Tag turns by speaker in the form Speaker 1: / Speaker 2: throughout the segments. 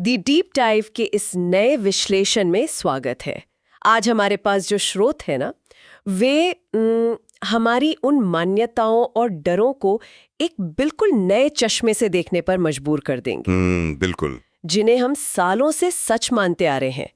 Speaker 1: दी deep dive के इस नए विश्लेषण में स्वागत है। आज हमारे पास जो स्रोत है ना, वे हमारी उन मान्यताओं और डरों को एक बिल्कुल नए चश्मे से देखने पर मजबूर कर देंगे।
Speaker 2: बिल्कुल।
Speaker 1: जिन्हें हम सालों से सच मानते आ रहे हैं।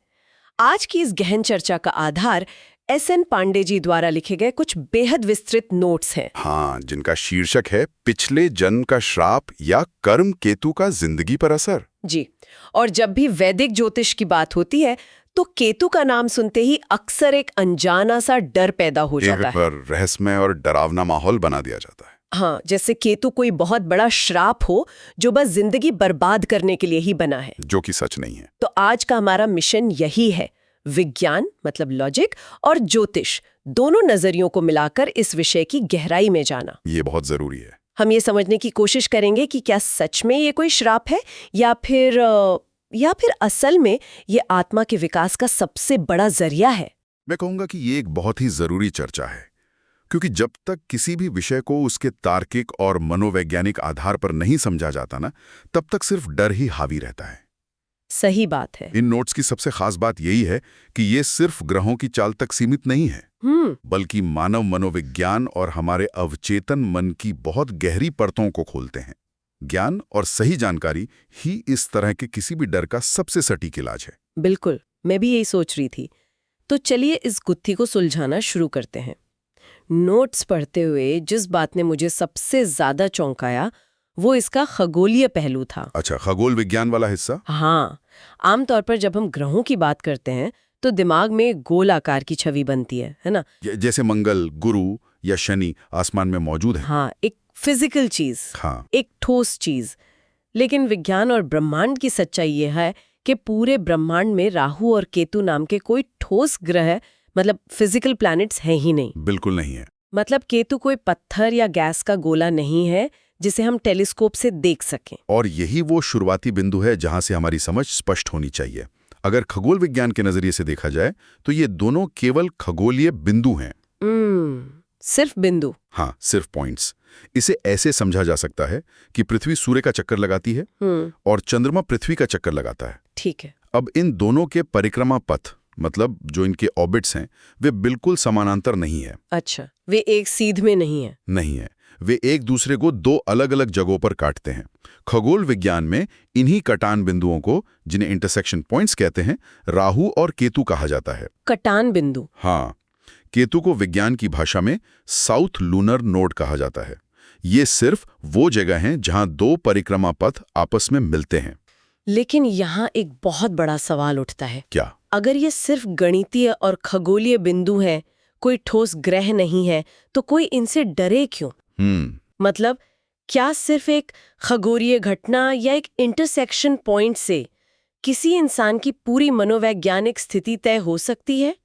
Speaker 1: आज की इस गहन चर्चा का आधार एस.एन. पांडे जी द्वारा लिखे गए कुछ बेहद विस्तृत नोट्स हैं।
Speaker 2: हाँ, जिनका शीर्षक है पिछले जन्म का श्राप या कर्म केतु का जिंदगी पर असर।
Speaker 1: जी, और जब भी वैदिक ज्योतिष की बात होती है तो केतु का नाम सुनते ही अक्सर एक अनजाना सा डर पैदा हो जाता है।
Speaker 2: रहस्यमय और डरावना माहौल बना दिया जाता है।
Speaker 1: हाँ, जैसे केतु कोई बहुत बड़ा श्राप हो जो बस जिंदगी बर्बाद करने के लिए ही बना है,
Speaker 2: जो कि सच नहीं है।
Speaker 1: तो आज का हमारा मिशन यही है, विज्ञान मतलब लॉजिक और ज्योतिष दोनों नजरियों को मिलाकर इस विषय की गहराई में जाना।
Speaker 2: ये बहुत जरूरी है।
Speaker 1: हम ये समझने की कोशिश करेंगे कि क्या सच में ये कोई श्राप है या फिर असल में ये आत्मा के विकास का सबसे बड़ा जरिया है।
Speaker 2: मैं कहूंगा कि ये एक बहुत ही जरूरी चर्चा है, क्योंकि जब तक किसी भी विषय को उसके तार्किक और मनोवैज्ञानिक आधार पर नहीं समझा जाता ना, तब तक सिर्फ डर ही हावी रहता है।
Speaker 1: सही बात है।
Speaker 2: इन नोट्स की सबसे खास बात यही है कि ये सिर्फ ग्रहों की चाल तक सीमित नहीं है, बल्कि मानव मनोविज्ञान और हमारे अवचेतन मन की बहुत गहरी परतों को खोलते हैं। ज्ञान और सही जानकारी ही इस तरह के किसी भी डर का सबसे सटीक इलाज है।
Speaker 1: बिल्कुल, मैं भी यही सोच रही थी। तो चलिए इस गुत्थी को सुलझाना शुरू करते हैं। नोट्स पढ़ते हुए जिस बात ने मुझे सबसे ज्यादा चौंकाया वो इसका खगोलीय पहलू था।
Speaker 2: अच्छा, खगोल विज्ञान वाला हिस्सा?
Speaker 1: हाँ, आमतौर पर जब हम ग्रहों की बात करते हैं तो दिमाग में गोल आकार की छवि बनती है ना?
Speaker 2: जैसे मंगल, गुरु या शनि आसमान में मौजूद है।
Speaker 1: हाँ, एक फिजिकल चीज,
Speaker 2: हाँ,
Speaker 1: एक ठोस चीज। लेकिन विज्ञान और ब्रह्मांड की सच्चाई ये है कि पूरे ब्रह्मांड में राहु और केतु नाम के कोई ठोस ग्रह मतलब फिजिकल प्लैनेट्स हैं ही नहीं।
Speaker 2: बिल्कुल नहीं है।
Speaker 1: मतलब केतु कोई पत्थर या गैस का गोला नहीं है जिसे हम टेलीस्कोप से देख सकें।
Speaker 2: और यही वो शुरुआती बिंदु है जहां से हमारी समझ स्पष्ट होनी चाहिए। अगर खगोल विज्ञान के नजरिए से देखा जाए तो ये दोनों केवल खगोलीय बिंदु हैं।
Speaker 1: सिर्फ बिंदु?
Speaker 2: हाँ, सिर्फ पॉइंट्स। इसे ऐसे समझा जा सकता है कि पृथ्वी सूर्य का चक्कर लगाती है और चंद्रमा पृथ्वी का चक्कर लगाता है।
Speaker 1: ठीक है।
Speaker 2: अब इन दोनों के परिक्रमा पथ मतलब जो इनके ऑर्बिट्स हैं वे बिल्कुल समानांतर नहीं है।
Speaker 1: अच्छा, वे एक सीध में नहीं है?
Speaker 2: नहीं है, वे एक दूसरे को दो अलग अलग जगहों पर काटते हैं। खगोल विज्ञान में इन्हीं कटान बिंदुओं को, जिन्हें इंटरसेक्शन पॉइंट्स कहते हैं, राहु और केतु कहा जाता है।
Speaker 1: कटान बिंदु?
Speaker 2: हाँ, केतु को विज्ञान की भाषा में साउथ लूनर नोड कहा जाता है। ये सिर्फ वो जगह हैं जहां दो परिक्रमा पथ आपस में मिलते हैं।
Speaker 1: लेकिन यहाँ एक बहुत बड़ा सवाल उठता है।
Speaker 2: क्या?
Speaker 1: अगर ये सिर्फ गणितीय और खगोलीय बिंदु हैं, कोई ठोस ग्रह नहीं है, तो कोई इनसे डरे क्यों? मतलब क्या सिर्फ एक खगोलीय घटना या एक इंटरसेक्शन पॉइंट से किसी इंसान की पूरी मनोवैज्ञानिक स्थिति तय हो सकती है?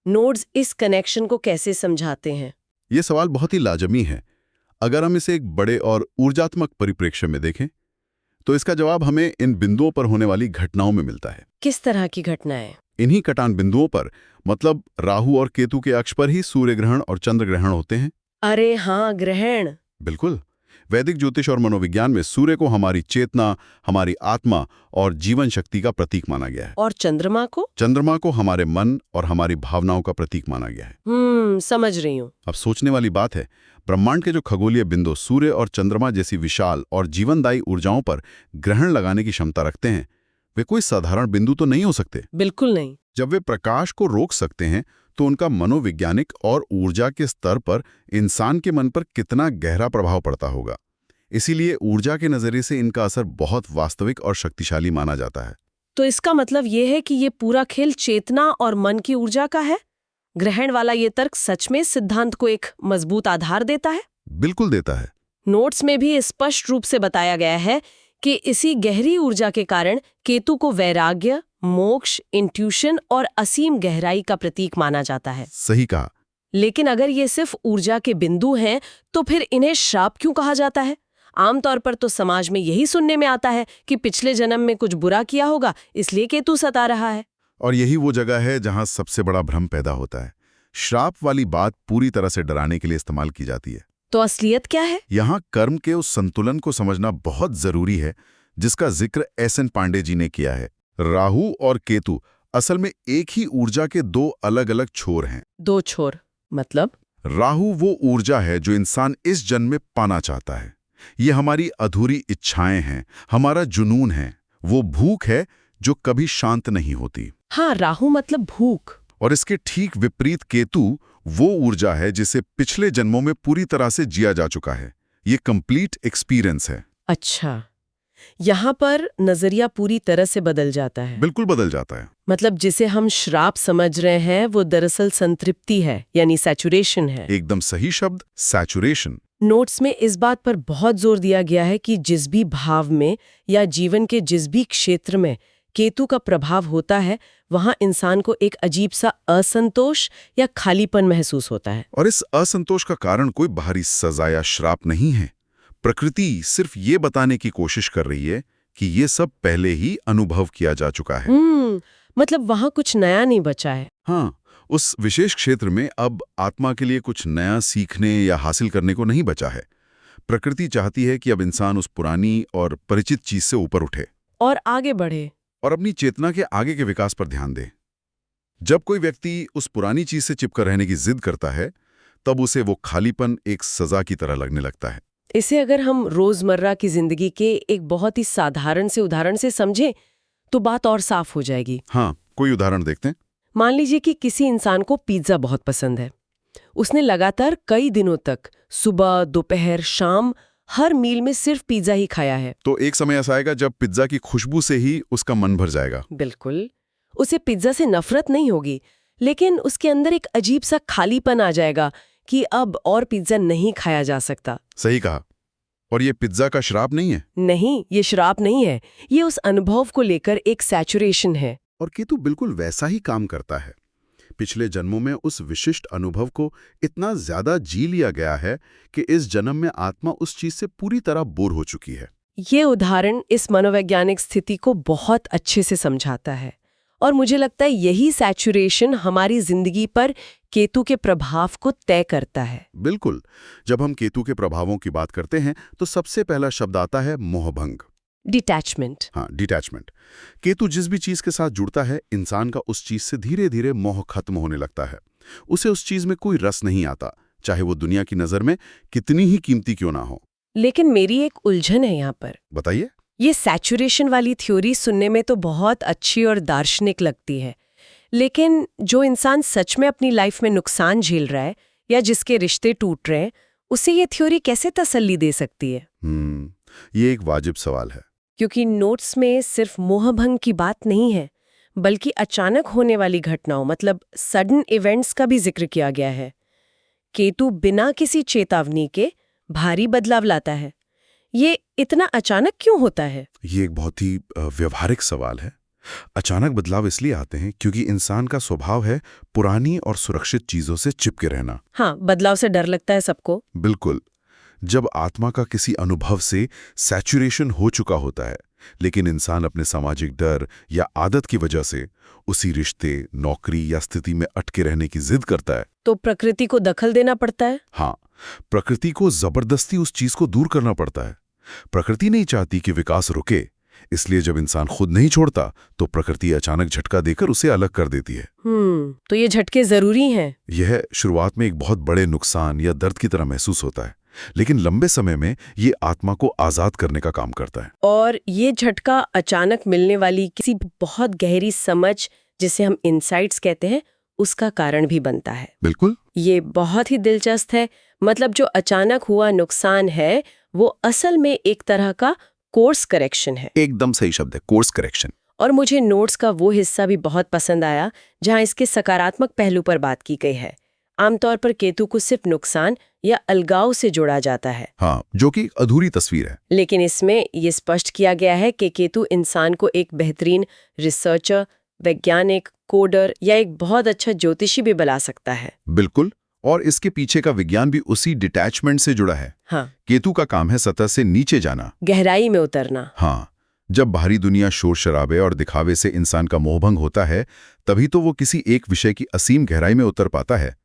Speaker 1: नोड्स इस कनेक्शन को कैसे समझाते हैं?
Speaker 2: ये सवाल बहुत ही लाजमी है। अगर हम इसे एक बड़े और ऊर्जात्मक परिप्रेक्ष्य में देखें तो इसका जवाब हमें इन बिंदुओं पर होने वाली घटनाओं में मिलता है।
Speaker 1: किस तरह की घटनाएं?
Speaker 2: इन्हीं कटान बिंदुओं पर, मतलब राहु और केतु के अक्ष पर ही सूर्य ग्रहण और चंद्र ग्रहण होते हैं।
Speaker 1: अरे हाँ, ग्रहण।
Speaker 2: बिल्कुल। वैदिक ज्योतिष और मनोविज्ञान में सूर्य को हमारी चेतना, हमारी आत्मा और जीवन शक्ति का प्रतीक माना गया है।
Speaker 1: और चंद्रमा को?
Speaker 2: चंद्रमा को हमारे मन और हमारी भावनाओं का प्रतीक माना गया है।
Speaker 1: समझ रही हूँ।
Speaker 2: अब सोचने वाली बात है, ब्रह्मांड के जो खगोलीय बिंदु सूर्य और चंद्रमा जैसी विशाल और जीवनदायी ऊर्जाओं पर ग्रहण लगाने की क्षमता रखते हैं, वे कोई साधारण बिंदु तो नहीं हो सकते।
Speaker 1: बिल्कुल नहीं।
Speaker 2: जब वे प्रकाश को रोक सकते हैं तो उनका मनोवैज्ञानिक और ऊर्जा के स्तर पर इंसान के मन पर कितना गहरा प्रभाव पड़ता होगा। इसीलिए ऊर्जा के नजरिए से इनका असर बहुत वास्तविक और शक्तिशाली माना जाता है।
Speaker 1: तो इसका मतलब ये है कि ये पूरा खेल चेतना और मन की ऊर्जा का है। ग्रहण वाला ये तर्क सच में सिद्धांत को एक मजबूत आधार देता है?
Speaker 2: बिल्कुल देता है।
Speaker 1: नोट्स में भी स्पष्ट रूप से बताया गया है कि इसी गहरी ऊर्जा के कारण केतु को वैराग्य, मोक्ष, इंट्यूशन और असीम गहराई का प्रतीक माना जाता है।
Speaker 2: सही कहा।
Speaker 1: लेकिन अगर ये सिर्फ ऊर्जा के बिंदु हैं तो फिर इन्हें श्राप क्यों कहा जाता है? आमतौर पर तो समाज में यही सुनने में आता है कि पिछले जन्म में कुछ बुरा किया होगा, इसलिए केतु सता रहा है।
Speaker 2: और यही वो जगह है जहां सबसे बड़ा भ्रम पैदा होता है। श्राप वाली बात पूरी तरह से डराने के लिए इस्तेमाल की जाती है।
Speaker 1: तो असलियत क्या है?
Speaker 2: यहाँ कर्म के उस संतुलन को समझना बहुत जरूरी है जिसका जिक्र एस.एन. पांडे जी ने किया है। राहु और केतु असल में एक ही ऊर्जा के दो अलग-अलग छोर हैं।
Speaker 1: दो छोर मतलब?
Speaker 2: राहु वो ऊर्जा है जो इंसान इस जन्म में पाना चाहता है। ये हमारी अधूरी इच्छाएं हैं, हमारा जुनून है, वो भूख है जो कभी शांत नहीं होती।
Speaker 1: हाँ, राहु मतलब भूख।
Speaker 2: और इसके ठीक विपरीत केतु वो ऊर्जा है जिसे पिछले जन्मों में पूरी तरह से जिया जा चुका है। ये कंप्लीट एक्सपीरियंस है।
Speaker 1: अच्छा, यहाँ पर नजरिया पूरी तरह से बदल जाता है।
Speaker 2: बिल्कुल बदल जाता है।
Speaker 1: मतलब जिसे हम श्राप समझ रहे हैं वो दरअसल संतृप्ति है, यानी सैचुरेशन है।
Speaker 2: एकदम सही शब्द, सैचुरेशन।
Speaker 1: नोट्स में इस बात पर बहुत जोर दिया गया है कि जिस भी भाव में या जीवन के जिस भी क्षेत्र में केतु का प्रभाव होता है, वहां इंसान को एक अजीब सा असंतोष या खालीपन महसूस होता है।
Speaker 2: और इस असंतोष का कारण कोई बाहरी सजा या श्राप नहीं है। प्रकृति सिर्फ ये बताने की कोशिश कर रही है कि ये सब पहले ही अनुभव किया जा चुका है।
Speaker 1: मतलब वहां कुछ नया नहीं बचा है।
Speaker 2: हाँ, उस विशेष क्षेत्र में अब आत्मा के लिए कुछ नया सीखने या हासिल करने को नहीं बचा है। प्रकृति चाहती है कि अब इंसान उस पुरानी और परिचित चीज से ऊपर उठे
Speaker 1: और आगे बढ़े
Speaker 2: और अपनी चेतना के आगे के विकास पर ध्यान दे। जब कोई व्यक्ति उस पुरानी चीज से चिपकर रहने की जिद करता है, तब उसे वो खालीपन एक सजा की तरह लगने लगता है।
Speaker 1: इसे अगर हम रोजमर्रा की जिंदगी के एक बहुत ही साधारण से उदाहरण से समझें तो बात और साफ हो जाएगी।
Speaker 2: हाँ, कोई उदाहरण देखते हैं।
Speaker 1: मान लीजिए कि किसी इंसान को पिज्जा बहुत पसंद है। उसने लगातार कई दिनों तक सुबह, दोपहर, शाम हर मील में सिर्फ पिज्जा ही खाया है।
Speaker 2: तो एक समय ऐसा आएगा जब पिज्जा की खुशबू से ही उसका मन भर जाएगा।
Speaker 1: बिल्कुल, उसे पिज्जा से नफरत नहीं होगी, लेकिन उसके अंदर एक अजीब सा खालीपन आ जाएगा कि अब और पिज्जा नहीं खाया जा सकता।
Speaker 2: सही कहा। और ये पिज्जा का श्राप नहीं है?
Speaker 1: नहीं, ये श्राप नहीं है। ये उस अनुभव को लेकर एक सैचुरेशन है।
Speaker 2: और केतु बिल्कुल वैसा ही काम करता है। पिछले जन्मों में उस विशिष्ट अनुभव को इतना ज्यादा जी लिया गया है कि इस जन्म में आत्मा उस चीज से पूरी तरह बोर हो चुकी है।
Speaker 1: ये उदाहरण इस मनोवैज्ञानिक स्थिति को बहुत अच्छे से समझाता है और मुझे लगता है यही सैचुरेशन हमारी जिंदगी पर केतु के प्रभाव को तय करता है।
Speaker 2: बिल्कुल। जब हम केतु के प्रभावों की बात करते हैं तो सबसे पहला शब्द आता है मोहभंग,
Speaker 1: डिटैचमेंट।
Speaker 2: हाँ, डिटैचमेंट। केतु जिस भी चीज के साथ जुड़ता है, इंसान का उस चीज से धीरे धीरे मोह खत्म होने लगता है। उसे उस चीज में कोई रस नहीं आता, चाहे वो दुनिया की नजर में कितनी ही कीमती क्यों ना हो।
Speaker 1: लेकिन मेरी एक उलझन है यहाँ पर।
Speaker 2: बताइए।
Speaker 1: ये सैचुरेशन वाली थ्योरी सुनने में तो बहुत अच्छी और दार्शनिक लगती है, लेकिन जो इंसान सच में अपनी लाइफ में नुकसान झेल रहा है या जिसके रिश्ते टूट रहे हैं, उसे ये थ्योरी कैसे तसल्ली दे सकती है?
Speaker 2: ये एक वाजिब सवाल है।
Speaker 1: क्योंकि नोट्स में सिर्फ मोहभंग की बात नहीं है, बल्कि अचानक होने वाली घटनाओं मतलब सडन इवेंट्स का भी जिक्र किया गया है। केतु बिना किसी चेतावनी के भारी बदलाव लाता है। ये इतना अचानक क्यों होता है?
Speaker 2: ये एक बहुत ही व्यवहारिक सवाल है। अचानक बदलाव इसलिए आते हैं क्योंकि इंसान का स्वभाव है पुरानी और सुरक्षित चीजों से चिपके रहना।
Speaker 1: हाँ, बदलाव से डर लगता है सबको।
Speaker 2: बिल्कुल। जब आत्मा का किसी अनुभव से सैचुरेशन हो चुका होता है, लेकिन इंसान अपने सामाजिक डर या आदत की वजह से उसी रिश्ते, नौकरी या स्थिति में अटके रहने की जिद करता है,
Speaker 1: तो प्रकृति को दखल देना पड़ता है।
Speaker 2: हाँ, प्रकृति को जबरदस्ती उस चीज को दूर करना पड़ता है। प्रकृति नहीं चाहती कि विकास रुके, इसलिए जब इंसान खुद नहीं छोड़ता तो प्रकृति अचानक झटका देकर उसे अलग कर देती है।
Speaker 1: तो ये झटके जरूरी हैं।
Speaker 2: यह शुरुआत में एक बहुत बड़े नुकसान या दर्द की तरह महसूस होता है, लेकिन लंबे समय में ये आत्मा को आजाद करने का काम करता है।
Speaker 1: और ये झटका अचानक मिलने वाली किसी बहुत गहरी समझ, जिसे हम इनसाइट्स कहते हैं, उसका कारण भी बनता है।
Speaker 2: बिल्कुल।
Speaker 1: ये बहुत ही दिलचस्प है। मतलब जो अचानक हुआ नुकसान है वो असल में एक तरह का कोर्स करेक्शन है।
Speaker 2: एकदम सही शब्द है, कोर्स करेक्शन।
Speaker 1: और मुझे नोट्स का वो हिस्सा भी बहुत पसंद आया जहां इसके सकारात्मक पहलू पर बात की गई है। आमतौर पर केतु को सिर्फ नुकसान या अलगाव से जोड़ा जाता है,
Speaker 2: हाँ, जो कि अधूरी तस्वीर है।
Speaker 1: लेकिन इसमें ये स्पष्ट किया गया है कि केतु इंसान को एक बेहतरीन रिसर्चर, वैज्ञानिक, कोडर या एक बहुत अच्छा ज्योतिषी भी बना सकता है।
Speaker 2: बिल्कुल। और इसके पीछे का विज्ञान भी उसी डिटैचमेंट से जुड़ा है।
Speaker 1: हाँ,
Speaker 2: केतु का काम है सतह से नीचे जाना,
Speaker 1: गहराई में उतरना।
Speaker 2: हाँ, जब बाहरी दुनिया शोर शराबे और दिखावे से इंसान का मोहभंग होता है, तभी तो वो किसी एक विषय की असीम गहराई में उतर पाता है।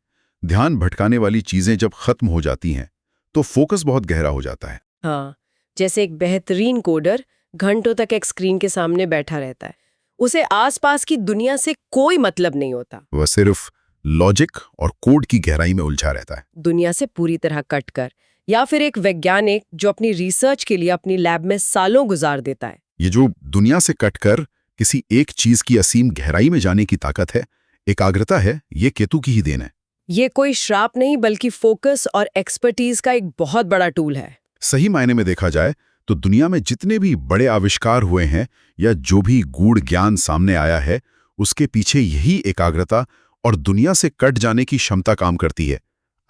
Speaker 2: ध्यान भटकाने वाली चीजें जब खत्म हो जाती हैं तो फोकस बहुत गहरा हो जाता है।
Speaker 1: हाँ, जैसे एक बेहतरीन कोडर घंटों तक एक स्क्रीन के सामने बैठा रहता है। उसे आसपास की दुनिया से कोई मतलब नहीं होता।
Speaker 2: वह सिर्फ लॉजिक और कोड की गहराई में उलझा रहता है।
Speaker 1: दुनिया से पूरी तरह कट कर। या फिर एक वैज्ञानिक जो अपनी रिसर्च के लिए अपनी लैब में सालों गुजार देता है।
Speaker 2: ये जो दुनिया से कटकर किसी एक चीज की असीम गहराई में जाने की ताकत है, एकाग्रता है, ये केतु की ही देन है।
Speaker 1: ये कोई श्राप नहीं बल्कि फोकस और एक्सपर्टीज का एक बहुत बड़ा टूल है।
Speaker 2: सही मायने में देखा जाए तो दुनिया में जितने भी बड़े आविष्कार हुए हैं या जो भी गूढ़ ज्ञान सामने आया है, उसके पीछे यही एकाग्रता और दुनिया से कट जाने की क्षमता काम करती है।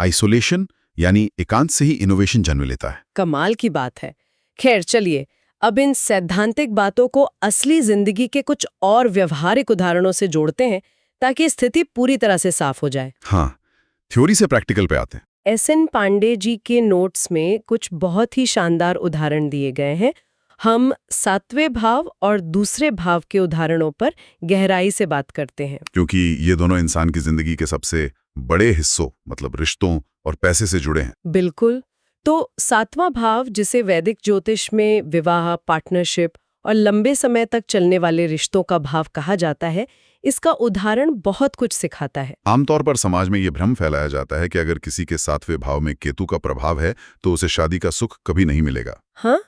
Speaker 2: आइसोलेशन यानी एकांत से ही इनोवेशन जन्म लेता है।
Speaker 1: कमाल की बात है। खैर चलिए, अब इन सैद्धांतिक बातों को असली जिंदगी के कुछ और व्यवहारिक उदाहरणों से जोड़ते हैं ताकि स्थिति पूरी तरह से साफ हो जाए।
Speaker 2: हाँ, थ्योरी से प्रैक्टिकल पे आते हैं।
Speaker 1: एस.एन. पांडे जी के नोट्स में कुछ बहुत ही शानदार उदाहरण दिए गए हैं। हम 7वें भाव और दूसरे भाव के उदाहरणों पर गहराई से बात करते हैं,
Speaker 2: क्योंकि ये दोनों इंसान की जिंदगी के सबसे बड़े हिस्सों मतलब रिश्तों और पैसे से जुड़े हैं।
Speaker 1: बिल्कुल। तो 7वां भाव, जिसे वैदिक ज्योतिष में विवाह, पार्टनरशिप और लंबे समय तक चलने वाले रिश्तों का भाव कहा जाता है, इसका उदाहरण बहुत कुछ सिखाता है।
Speaker 2: आमतौर पर समाज में ये भ्रम फैलाया जाता है कि अगर किसी के 7वें भाव में केतु का प्रभाव है तो उसे शादी का सुख कभी नहीं मिलेगा।
Speaker 1: हाँ,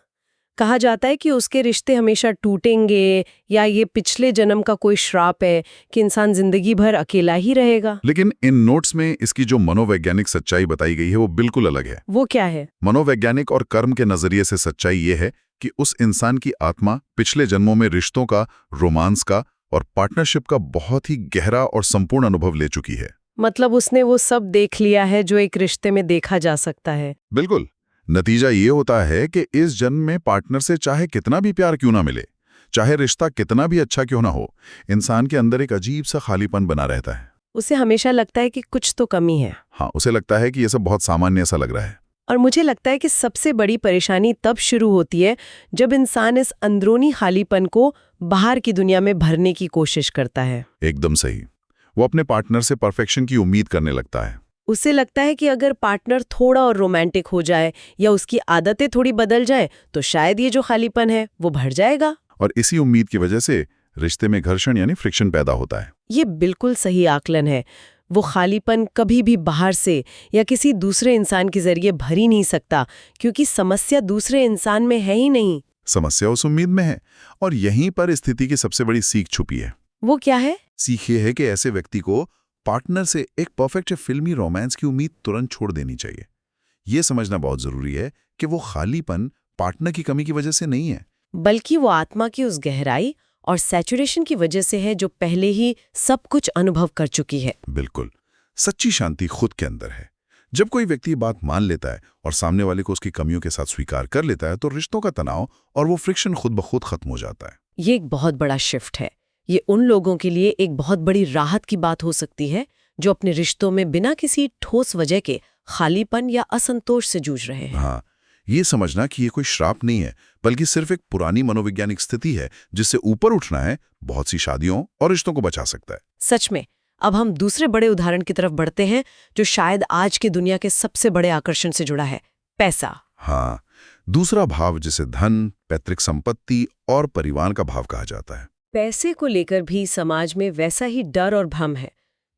Speaker 1: कहा जाता है कि उसके रिश्ते हमेशा टूटेंगे या ये पिछले जन्म का कोई श्राप है कि इंसान जिंदगी भर अकेला ही रहेगा।
Speaker 2: लेकिन इन नोट्स में इसकी जो मनोवैज्ञानिक सच्चाई बताई गई है वो बिल्कुल अलग है।
Speaker 1: वो क्या है?
Speaker 2: मनोवैज्ञानिक और कर्म के नजरिए से सच्चाई ये है कि उस इंसान की आत्मा पिछले जन्मों में रिश्तों का, रोमांस का और पार्टनरशिप का बहुत ही गहरा और संपूर्ण अनुभव ले चुकी है।
Speaker 1: मतलब उसने वो सब देख लिया है जो एक रिश्ते में देखा जा सकता है।
Speaker 2: बिल्कुल। नतीजा ये होता है कि इस जन्म में पार्टनर से चाहे कितना भी प्यार क्यों ना मिले, चाहे रिश्ता कितना भी अच्छा क्यों ना हो, इंसान के अंदर एक अजीब सा खालीपन बना रहता है।
Speaker 1: उसे हमेशा लगता है कि कुछ तो कमी है।
Speaker 2: हाँ, उसे लगता है कि ये सब बहुत सामान्य सा लग रहा है।
Speaker 1: और मुझे लगता है कि सबसे बड़ी परेशानी तब शुरू होती है जब इंसान इस अंदरूनी खालीपन को बाहर की दुनिया में भरने की कोशिश करता है।
Speaker 2: एकदम सही। वो अपने पार्टनर से परफेक्शन की उम्मीद करने लगता है।
Speaker 1: उसे लगता है कि अगर पार्टनर थोड़ा और रोमांटिक हो जाए या उसकी आदतें थोड़ी बदल जाए तो शायद ये जो खालीपन है वो भर जाएगा।
Speaker 2: और इसी उम्मीद की वजह से रिश्ते में घर्षण यानी फ्रिक्शन पैदा होता है।
Speaker 1: ये बिल्कुल सही आकलन है। वो खालीपन कभी भी बाहर से या किसी दूसरे इंसान के जरिए भर ही नहीं सकता, क्योंकि समस्या दूसरे इंसान में है ही नहीं।
Speaker 2: समस्या उस उम्मीद में है। और यहीं पर स्थिति की सबसे बड़ी सीख छुपी है।
Speaker 1: वो क्या है?
Speaker 2: सीख ये है कि ऐसे व्यक्ति को पार्टनर से एक परफेक्ट फिल्मी रोमांस की उम्मीद तुरंत छोड़ देनी चाहिए। ये समझना बहुत जरूरी है कि वो खालीपन पार्टनर की कमी की वजह से नहीं है,
Speaker 1: बल्कि वो आत्मा की उस गहराई और सैचुरेशन की वजह से है जो पहले ही सब कुछ अनुभव कर चुकी है।
Speaker 2: बिल्कुल। सच्ची शांति खुद के अंदर है। जब कोई व्यक्ति बात मान लेता है और सामने वाले को उसकी कमियों के साथ स्वीकार कर लेता है तो रिश्तों का तनाव और वो फ्रिक्शन खुद ब खुद खत्म हो जाता है।
Speaker 1: ये एक बहुत बड़ा शिफ्ट है। ये उन लोगों के लिए एक बहुत बड़ी राहत की बात हो सकती है जो अपने रिश्तों में बिना किसी ठोस वजह के खालीपन या असंतोष से जूझ रहे हैं।
Speaker 2: हाँ, ये समझना कि ये कोई श्राप नहीं है बल्कि सिर्फ एक पुरानी मनोवैज्ञानिक स्थिति है जिससे ऊपर उठना है बहुत सी शादियों और रिश्तों को बचा सकता है।
Speaker 1: सच में। अब हम दूसरे बड़े उदाहरण की तरफ बढ़ते हैं जो शायद आज की दुनिया के सबसे बड़े आकर्षण से जुड़ा है, पैसा।
Speaker 2: हाँ, दूसरा भाव जिसे धन, पैतृक संपत्ति और परिवार का भाव कहा जाता है।
Speaker 1: पैसे को लेकर भी समाज में वैसा ही डर और भ्रम है।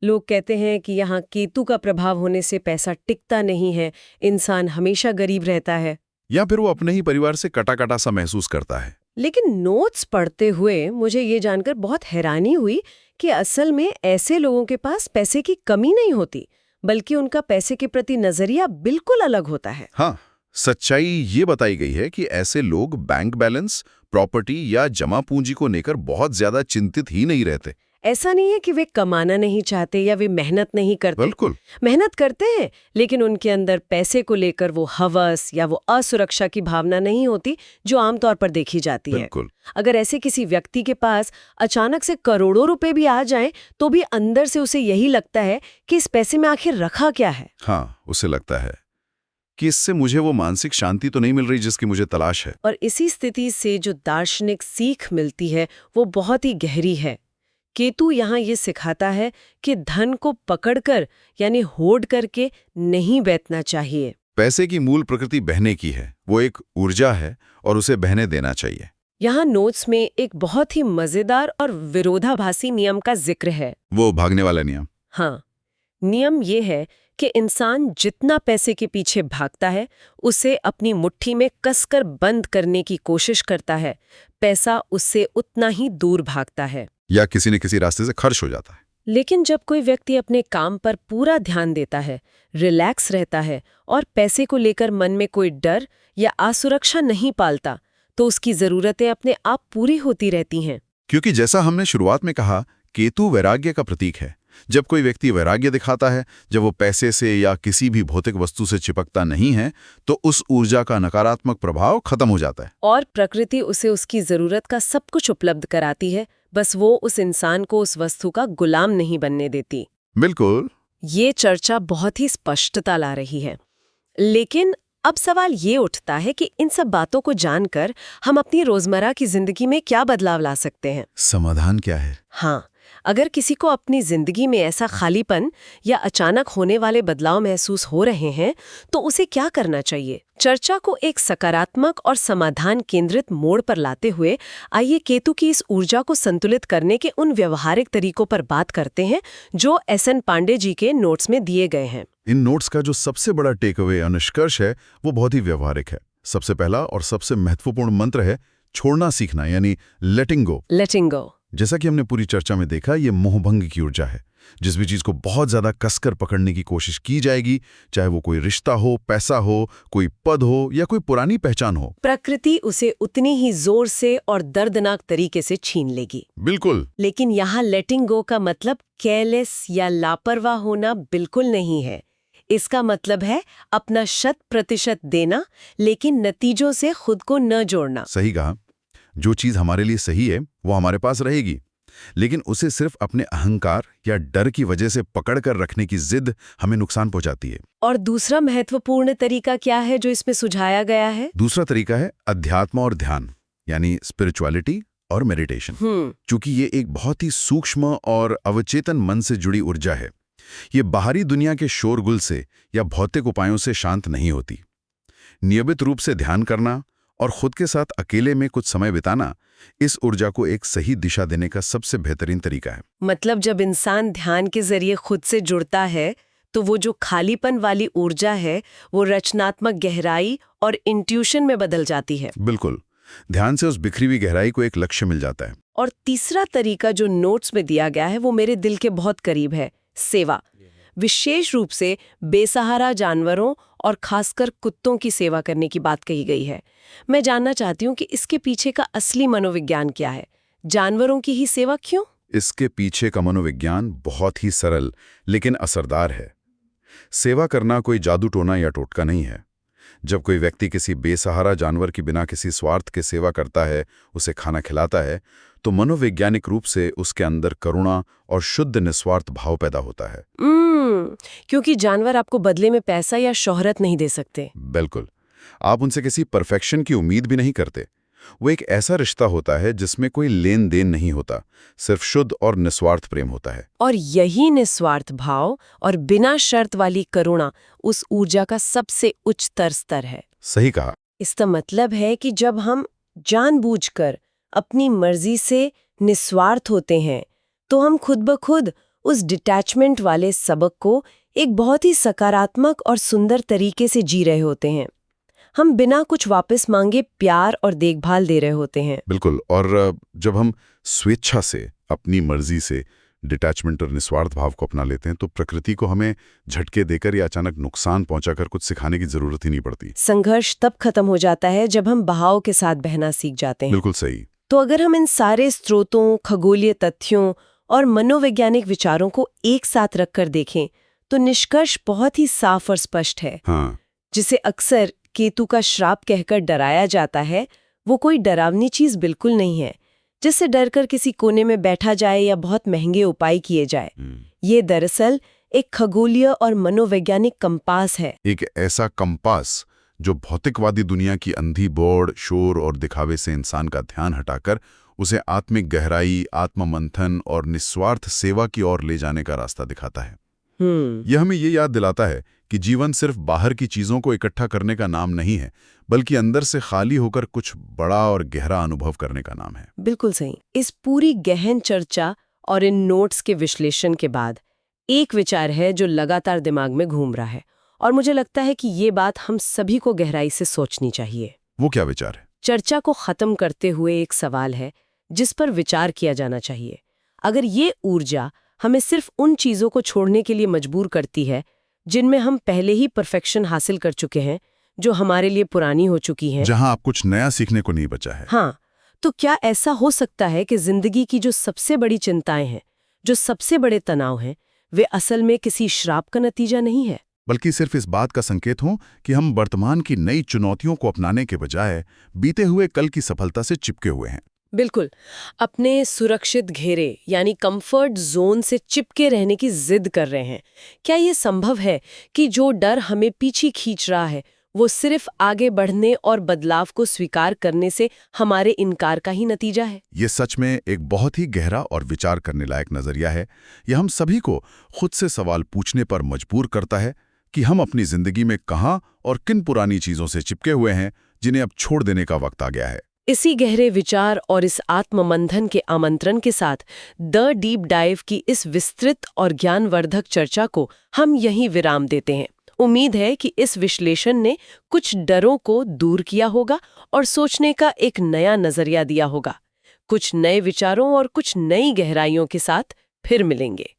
Speaker 1: लोग कहते हैं कि यहाँ केतु का प्रभाव होने से पैसा टिकता नहीं है, इंसान हमेशा गरीब रहता है,
Speaker 2: या फिर वो अपने ही परिवार से कटा-कटा सा महसूस करता है।
Speaker 1: लेकिन नोट्स पढ़ते हुए मुझे ये जानकर बहुत हैरानी हुई कि असल में ऐसे लोगों के पास पैसे की कमी नहीं होती, बल्कि उनका पैसे के प्रति नजरिया बिल्कुल अलग होता है।
Speaker 2: हाँ, सच्चाई ये बताई गई है कि ऐसे लोग बैंक बैलेंस, प्रॉपर्टी या जमा पूंजी को लेकर बहुत ज्यादा चिंतित ही नहीं रहते।
Speaker 1: ऐसा नहीं है कि वे कमाना नहीं चाहते या वे मेहनत नहीं करते।
Speaker 2: बिल्कुल,
Speaker 1: मेहनत करते हैं, लेकिन उनके अंदर पैसे को लेकर वो हवस या वो असुरक्षा की भावना नहीं होती जो आमतौर पर देखी जाती है।
Speaker 2: बिल्कुल।
Speaker 1: अगर ऐसे किसी व्यक्ति के पास अचानक से करोड़ों रुपए भी आ जाएं, तो भी अंदर से उसे यही लगता है कि इस पैसे में आखिर रखा क्या है।
Speaker 2: हाँ, उसे लगता है कि इससे मुझे वो मानसिक शांति तो नहीं मिल रही जिसकी मुझे तलाश है।
Speaker 1: और इसी स्थिति से जो दार्शनिक सीख मिलती है वो बहुत ही गहरी है। केतु यहाँ ये सिखाता है कि धन को पकड़कर यानी होड़ करके नहीं बैठना चाहिए।
Speaker 2: पैसे की मूल प्रकृति बहने की है, वो एक ऊर्जा है और उसे बहने देना चाहिए।
Speaker 1: यहाँ नोट्स में एक बहुत ही मजेदार और विरोधाभासी नियम का जिक्र है।
Speaker 2: वो भागने वाला नियम।
Speaker 1: हाँ, नियम ये है कि इंसान जितना पैसे के पीछे भागता है उसे अपनी मुट्ठी में कसकर बंद करने की कोशिश करता है, पैसा उससे उतना ही दूर भागता है
Speaker 2: या किसी न किसी रास्ते से खर्च हो जाता है।
Speaker 1: लेकिन जब कोई व्यक्ति अपने काम पर पूरा ध्यान देता है, रिलैक्स रहता है और पैसे को लेकर मन में कोई डर या असुरक्षा नहीं पालता, तो उसकी जरूरतें अपने आप पूरी होती रहती हैं।
Speaker 2: क्योंकि जैसा हमने शुरुआत में कहा, केतु वैराग्य का प्रतीक है। जब कोई व्यक्ति वैराग्य दिखाता है, जब वो पैसे से या किसी भी भौतिक वस्तु से चिपकता नहीं है, तो उस ऊर्जा का नकारात्मक प्रभाव खत्म हो जाता है
Speaker 1: और प्रकृति उसे उसकी जरूरत का सब कुछ उपलब्ध कराती है, बस वो उस इंसान को उस वस्तु का गुलाम नहीं बनने देती।
Speaker 2: बिल्कुल।
Speaker 1: ये चर्चा बहुत ही स्पष्टता ला रही है। लेकिन अब सवाल ये उठता है कि इन सब बातों को जानकर हम अपनी रोजमर्रा की जिंदगी में क्या बदलाव ला सकते हैं?
Speaker 2: समाधान क्या है?
Speaker 1: हाँ, अगर किसी को अपनी जिंदगी में ऐसा खालीपन या अचानक होने वाले बदलाव महसूस हो रहे हैं, तो उसे क्या करना चाहिए? चर्चा को एक सकारात्मक और समाधान केंद्रित मोड़ पर लाते हुए आइए केतु की इस ऊर्जा को संतुलित करने के उन व्यवहारिक तरीकों पर बात करते हैं जो एस.एन. पांडे जी के नोट्स में दिए गए हैं।
Speaker 2: इन नोट्स का जो सबसे बड़ा टेक अवे या निष्कर्ष है, वो बहुत ही व्यवहारिक है। सबसे पहला और सबसे महत्वपूर्ण मंत्र है छोड़ना सीखना, यानी लेटिंग गो।
Speaker 1: लेटिंग गो।
Speaker 2: जैसा कि हमने पूरी चर्चा में देखा, ये मोहभंग की ऊर्जा है। जिस भी चीज को बहुत ज्यादा कसकर पकड़ने की कोशिश की जाएगी, चाहे वो कोई रिश्ता हो, पैसा हो, कोई पद हो या कोई पुरानी पहचान हो,
Speaker 1: प्रकृति उसे उतनी ही जोर से और दर्दनाक तरीके से छीन लेगी।
Speaker 2: बिल्कुल।
Speaker 1: लेकिन यहाँ लेटिंग गो का मतलब केयरलेस या लापरवाह होना बिल्कुल नहीं है। इसका मतलब है अपना 100% देना, लेकिन नतीजों से खुद को न जोड़ना।
Speaker 2: सही कहा। जो चीज हमारे लिए सही है वो हमारे पास रहेगी, लेकिन उसे सिर्फ अपने अहंकार या डर की वजह से पकड़कर रखने की जिद हमें नुकसान पहुंचाती है।
Speaker 1: और दूसरा महत्वपूर्ण तरीका क्या है जो इसमें सुझाया गया है?
Speaker 2: दूसरा तरीका है अध्यात्म और ध्यान, यानी स्पिरिचुअलिटी और मेडिटेशन। चूंकि ये एक बहुत ही सूक्ष्म और अवचेतन मन से जुड़ी ऊर्जा है, ये बाहरी दुनिया के शोरगुल से या भौतिक उपायों से शांत नहीं होती। नियमित रूप से ध्यान करना और खुद के साथ अकेले में कुछ समय बिताना इस ऊर्जा को एक सही दिशा देने का सबसे बेहतरीन तरीका है।
Speaker 1: मतलब जब इंसान ध्यान के जरिए खुद से जुड़ता है, तो वो जो खालीपन वाली ऊर्जा है वो रचनात्मक गहराई और इंट्यूशन में बदल जाती है।
Speaker 2: बिल्कुल। ध्यान से उस बिखरी हुई गहराई को एक लक्ष्य मिल जाता है।
Speaker 1: और तीसरा तरीका जो नोट्स में दिया गया है वो मेरे दिल के बहुत करीब है, सेवा। विशेष रूप से बेसहारा जानवरों और खासकर कुत्तों की सेवा करने की बात कही गई है। मैं जानना चाहती हूँ कि इसके पीछे का असली मनोविज्ञान क्या है? जानवरों की ही सेवा क्यों?
Speaker 2: इसके पीछे का मनोविज्ञान बहुत ही सरल लेकिन असरदार है। सेवा करना कोई जादू टोना या टोटका नहीं है। जब कोई व्यक्ति किसी बेसहारा जानवर की बिना किसी स्वार्थ के सेवा करता है, उसे खाना खिलाता है, तो मनोवैज्ञानिक रूप से उसके अंदर करुणा और शुद्ध निस्वार्थ भाव पैदा होता है।
Speaker 1: क्योंकि जानवर आपको बदले में पैसा या शोहरत नहीं दे सकते।
Speaker 2: बिल्कुल। आप उनसे किसी परफेक्शन की उम्मीद भी नहीं करते। वो एक ऐसा रिश्ता होता है जिसमें कोई लेन देन नहीं होता, सिर्फ शुद्ध और निस्वार्थ प्रेम होता है।
Speaker 1: और यही निस्वार्थ भाव और बिना शर्त वाली करुणा उस ऊर्जा का सबसे उच्चतर स्तर है।
Speaker 2: सही कहा।
Speaker 1: इसका मतलब है कि जब हम जानबूझकर अपनी मर्जी से निस्वार्थ होते हैं, तो हम खुद ब खुद उस डिटैचमेंट वाले सबक को एक बहुत ही सकारात्मक और सुंदर तरीके से जी रहे होते हैं। हम बिना कुछ वापस मांगे प्यार और देखभाल दे रहे होते हैं।
Speaker 2: बिल्कुल। और जब हम स्वेच्छा से, अपनी मर्जी से डिटैचमेंट और निस्वार्थ भाव को अपना लेते हैं, तो प्रकृति को हमें झटके देकर या अचानक नुकसान पहुंचाकर कुछ सिखाने की जरूरत ही नहीं पड़ती।
Speaker 1: संघर्ष तब खत्म हो जाता है जब हम बहाव के साथ बहना सीख जाते हैं।
Speaker 2: बिल्कुल सही।
Speaker 1: तो अगर हम इन सारे स्रोतों, खगोलीय तथ्यों और मनोवैज्ञानिक विचारों को एक साथ रखकर देखें, तो निष्कर्ष बहुत ही साफ और स्पष्ट है।
Speaker 2: हाँ।
Speaker 1: जिसे अक्सर केतु का श्राप कहकर डराया जाता है, वो कोई डरावनी चीज बिल्कुल नहीं है जिससे डरकर किसी कोने में बैठा जाए या बहुत महंगे उपाय किए जाए। ये दरअसल एक खगोलीय और मनोवैज्ञानिक कंपास है।
Speaker 2: एक ऐसा कंपास जो भौतिकवादी दुनिया की अंधी दौड़, शोर और दिखावे से इंसान का ध्यान हटाकर उसे आत्मिक गहराई, आत्ममंथन और निस्वार्थ सेवा की ओर ले जाने का रास्ता दिखाता है। यह हमें ये याद दिलाता है कि जीवन सिर्फ बाहर की चीजों को इकट्ठा करने का नाम नहीं है, बल्कि अंदर से खाली होकर कुछ बड़ा और गहरा अनुभव करने का नाम है।
Speaker 1: बिल्कुल सही। इस पूरी गहन चर्चा और इन नोट्स के विश्लेषण के बाद एक विचार है जो लगातार दिमाग में घूम रहा है, और मुझे लगता है कि ये बात हम सभी को गहराई से सोचनी चाहिए।
Speaker 2: वो क्या विचार है?
Speaker 1: चर्चा को खत्म करते हुए एक सवाल है जिस पर विचार किया जाना चाहिए। अगर ये ऊर्जा हमें सिर्फ उन चीजों को छोड़ने के लिए मजबूर करती है जिनमें हम पहले ही परफेक्शन हासिल कर चुके हैं, जो हमारे लिए पुरानी हो चुकी हैं,
Speaker 2: जहां आप कुछ नया सीखने को नहीं बचा है,
Speaker 1: हाँ, तो क्या ऐसा हो सकता है कि जिंदगी की जो सबसे बड़ी चिंताएं हैं, जो सबसे बड़े तनाव हैं, वे असल में किसी श्राप का नतीजा नहीं है,
Speaker 2: बल्कि सिर्फ इस बात का संकेत हो कि हम वर्तमान की नई चुनौतियों को अपनाने के बजाय बीते हुए कल की सफलता से चिपके हुए हैं?
Speaker 1: बिल्कुल, अपने सुरक्षित घेरे यानी कंफर्ट जोन से चिपके रहने की जिद कर रहे हैं। क्या ये संभव है कि जो डर हमें पीछे खींच रहा है वो सिर्फ आगे बढ़ने और बदलाव को स्वीकार करने से हमारे इनकार का ही नतीजा है?
Speaker 2: ये सच में एक बहुत ही गहरा और विचार करने लायक नजरिया है। यह हम सभी को खुद से सवाल पूछने पर मजबूर करता है कि हम अपनी जिंदगी में कहाँ और किन पुरानी चीजों से चिपके हुए हैं जिन्हें अब छोड़ देने का वक्त आ गया है।
Speaker 1: इसी गहरे विचार और इस आत्ममंथन के आमंत्रण के साथ द डीप डाइव की इस विस्तृत और ज्ञानवर्धक चर्चा को हम यहीं विराम देते हैं। उम्मीद है कि इस विश्लेषण ने कुछ डरों को दूर किया होगा और सोचने का एक नया नजरिया दिया होगा। कुछ नए विचारों और कुछ नई गहराइयों के साथ फिर मिलेंगे।